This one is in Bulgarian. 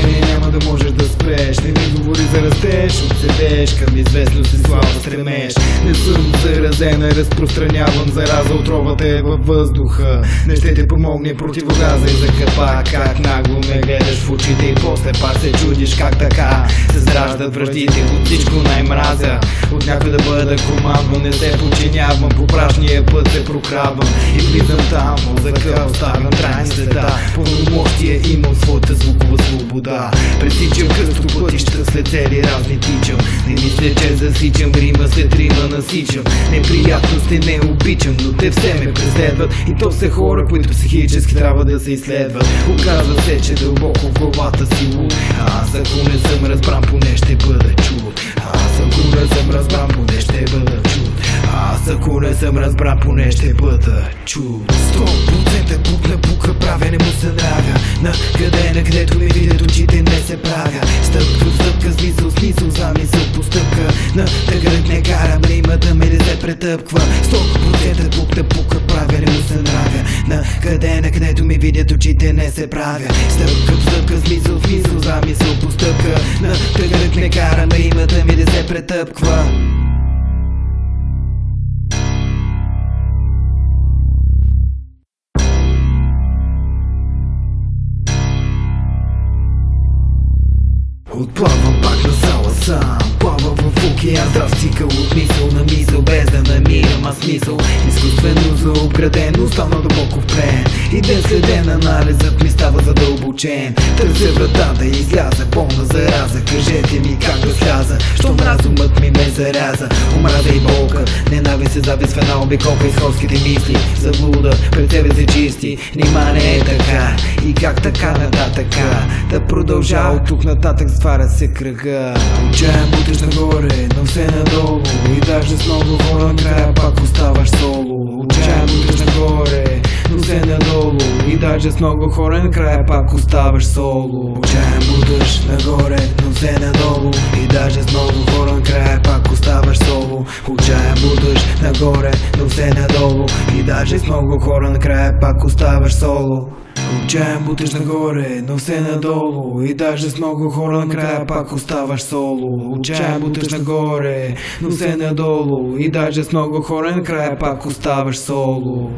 движение няма да можеш да спреш. Не ми говори за растеж, отседеш към известност и слава стремеш. Не съм заразена, разпространявам зараза, отровата е във въздуха. Не ще те помогне противогаза и за капак. Как нагло ме гледаш в очите и после пак се чудиш как така се зараждат връждите. От всичко най-мразя, от някой да бъда командван. Не се подчинявам, по прашния път се прокрадвам и влизам там, мозъка оставям трайна следа. Пълномощие имам своята звукова свобода. Пресичам кръсто пътища, след цели разни тичам. Не мисля, че засичам, рима след рима насичам. Неприятности не обичам, но те все ме преследват. И то са хора, които психически трябва да се изследват. Оказва се, че дълбоко в главата си луд. Аз ако не съм разбран, поне ще бъда чуд. Аз ако не съм разбран, поне ще бъда чуд. Аз ако не съм разбран, поне ще бъда чуд. 100% бук на бука, правене му се нравя. На където ми видят очите не се правя. Стъпка в стъпка, смисъл, замисъл по стъпка. На тъгърът не карам рима да ме не се претъпква. 100% бук на бука, правене му се нравя. На където ми видят очите не се правя. Стъпка в стъпка, смисъл, замисъл по стъпка. На тъгърът не карам рима да ми не се претъпква. Отплавам пак на зала сам, плавам в океан, здрав цикъл от мисъл на мисъл, без да намирам аз смисъл. Изкуствено заобграден, останал дълбоко впрен. И ден след ден анализът ми става задълбочен. Търся врата да изляза, пълна зараза. Кажете ми как да сляза, щом разумът ми ме заряза. Омраза и болка, ненавист се завис в една обиколка. Изходските мисли, заблуда, пред тебе се чисти. Нима не е така, и как така нататъка. Да продължа от тук нататък, затваря се кръга. Отчаян бутиш нагоре, но все надолу. И даже с много хора накрая пак оставаш соло. Отчаян бутиш нагоре, но все надолу. И даже с много хора накрая пак оставаш соло. Отчаян бутиш нагоре, но все надолу. И даже с много хора накрая пак оставаш соло. Отчаян бутиш нагоре, но все надолу. И даже с много хора накрая пак оставаш соло. Отчаян бутиш нагоре, но все надолу. И даже с много хора накрая пак оставаш соло. Отчаян бутиш нагоре, но все надолу. И даже с много хора накрая пак оставаш соло.